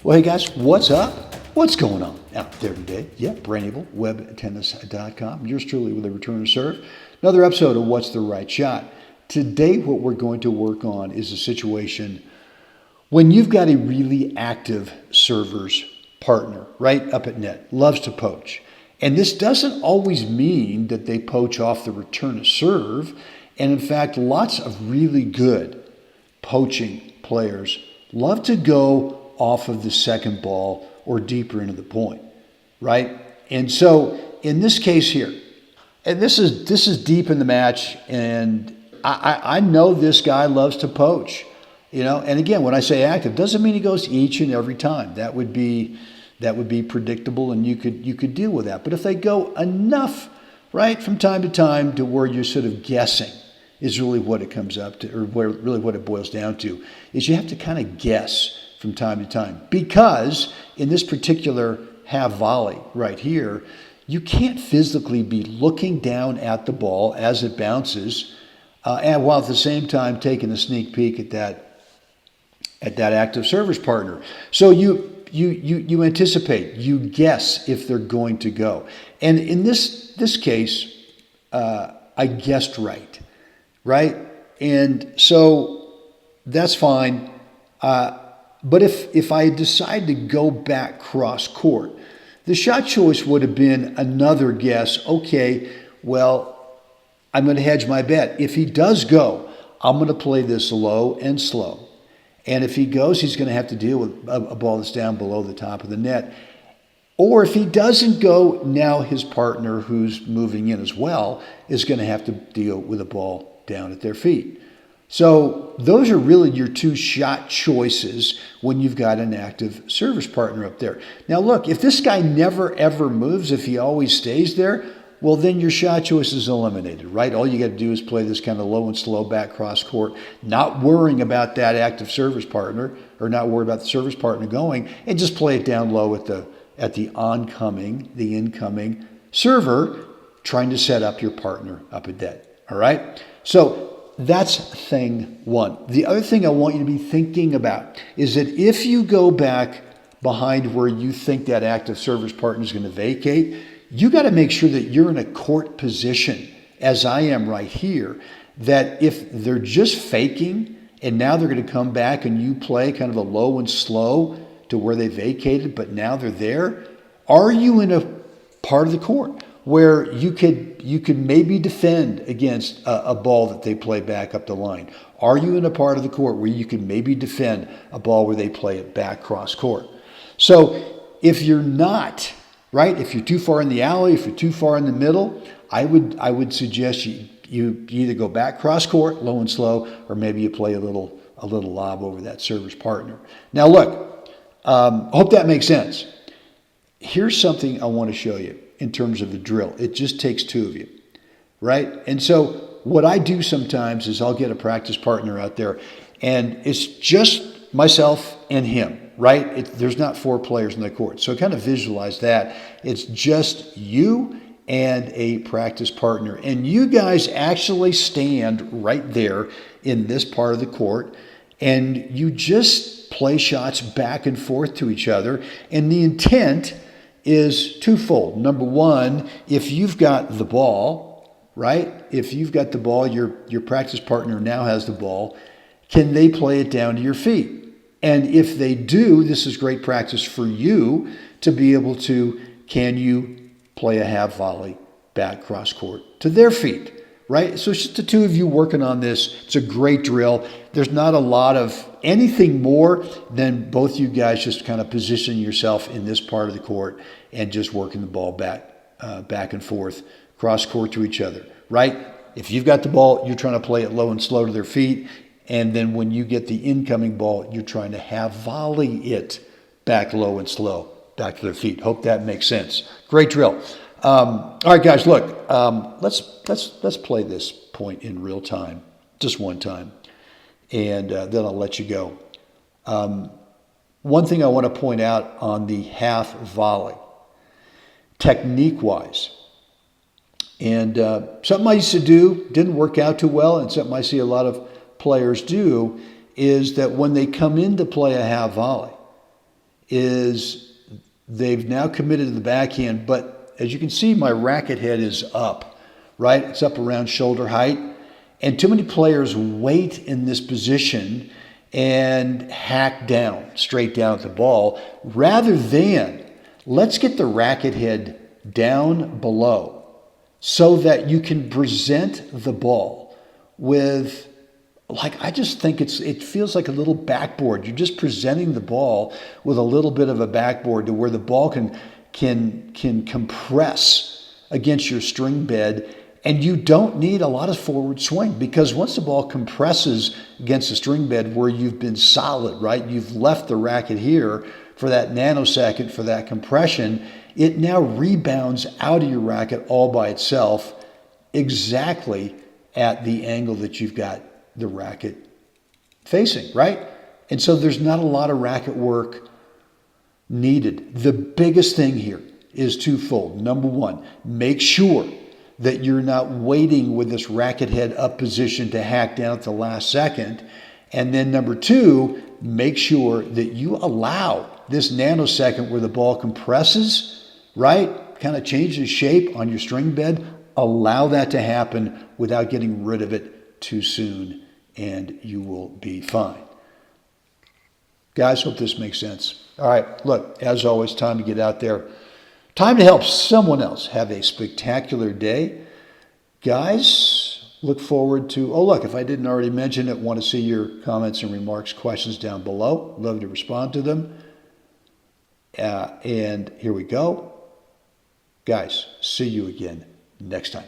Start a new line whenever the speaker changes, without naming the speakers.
Well, hey guys, what's up? What's going on out there today? Yeah, Brent Abel, webtennis.com. Yours truly with a return to serve. Another episode of What's the Right Shot. Today, what we're going to work on is a situation when you've got a really active server's partner right up at net, loves to poach. And this doesn't always mean that they poach off the return to serve. And in fact, lots of really good poaching players love to go off of the second ball or deeper into the point, right? And so in this case here, and this is deep in the match, and I know this guy loves to poach, you know. And again, when I say active, doesn't mean he goes each and every time. That would be predictable, and you could deal with that. But if they go enough, right, from time to time to where you're sort of guessing, is really what it comes up to, or really what it boils down to, is you have to kind of guess from time to time. Because in this particular half volley right here, you can't physically be looking down at the ball as it bounces, and while at the same time taking a sneak peek at that active service partner. So you anticipate, you guess if they're going to go. And in this case, I guessed right? And so that's fine. But if I decide to go back cross court, the shot choice would have been another guess. Okay, well, I'm going to hedge my bet. If he does go, I'm going to play this low and slow. And if he goes, he's going to have to deal with a ball that's down below the top of the net. Or if he doesn't go, now his partner, who's moving in as well, is going to have to deal with a ball down at their feet. So those are really your two shot choices when you've got an active service partner up there. Now look, if this guy never ever moves, if he always stays there, well then your shot choice is eliminated, right? All you got to do is play this kind of low and slow back cross court, not worrying about that active service partner, or not worry about the service partner going, and just play it down low at the incoming server, trying to set up your partner up at net. All right? So that's thing one. The other thing I want you to be thinking about is that if you go back behind where you think that active service partner is going to vacate, you got to make sure that you're in a court position, as I am right here, that if they're just faking and now they're going to come back and you play kind of a low and slow to where they vacated, but now they're there, are you in a part of the court where you could maybe defend against a ball that they play back up the line? Are you in a part of the court where you can maybe defend a ball where they play it back cross court? So if you're not, right, if you're too far in the alley, if you're too far in the middle, I would suggest you either go back cross court, low and slow, or maybe you play a little lob over that service partner. Now look, I hope that makes sense. Here's something I want to show you in terms of the drill. It just takes two of you, right? And so what I do sometimes is I'll get a practice partner out there, and it's just myself and him, right? There's not four players in the court. So kind of visualize that. It's just you and a practice partner. And you guys actually stand right there in this part of the court, and you just play shots back and forth to each other. And the intent is twofold. Number one, if you've got the ball, right? If you've got the ball, your practice partner now has the ball, can they play it down to your feet? And if they do, this is great practice for you to be able to, can you play a half volley back cross court to their feet, right? So it's just the two of you working on this. It's a great drill. There's not a lot of anything more than both you guys just kind of positioning yourself in this part of the court and just working the ball back and forth, cross court to each other, right? If you've got the ball, you're trying to play it low and slow to their feet. And then when you get the incoming ball, you're trying to half volley it back low and slow, back to their feet. Hope that makes sense. Great drill. All right, guys, look, let's play this point in real time, just one time, and then I'll let you go. One thing I want to point out on the half volley, technique-wise, and something I used to do, didn't work out too well, and something I see a lot of players do, is that when they come in to play a half volley, is they've now committed to the backhand, but as you can see, my racket head is up, right? It's up around shoulder height. And too many players wait in this position and hack down, straight down at the ball, rather than let's get the racket head down below so that you can present the ball with, like, I just think it feels like a little backboard. You're just presenting the ball with a little bit of a backboard to where the ball can compress against your string bed, and you don't need a lot of forward swing, because once the ball compresses against the string bed where you've been solid, right? You've left the racket here for that nanosecond, for that compression. It now rebounds out of your racket all by itself, exactly at the angle that you've got the racket facing, right? And so there's not a lot of racket work needed. The biggest thing here is twofold. Number one, make sure that you're not waiting with this racket head up position to hack down at the last second. And then number two, make sure that you allow this nanosecond where the ball compresses, right? Kind of changes shape on your string bed. Allow that to happen without getting rid of it too soon, and you will be fine. Guys, hope this makes sense. All right, look, as always, time to get out there. Time to help someone else have a spectacular day. Guys, look forward to, oh, look, if I didn't already mention it, want to see your comments and remarks, questions down below. Love to respond to them. And here we go. Guys, see you again next time.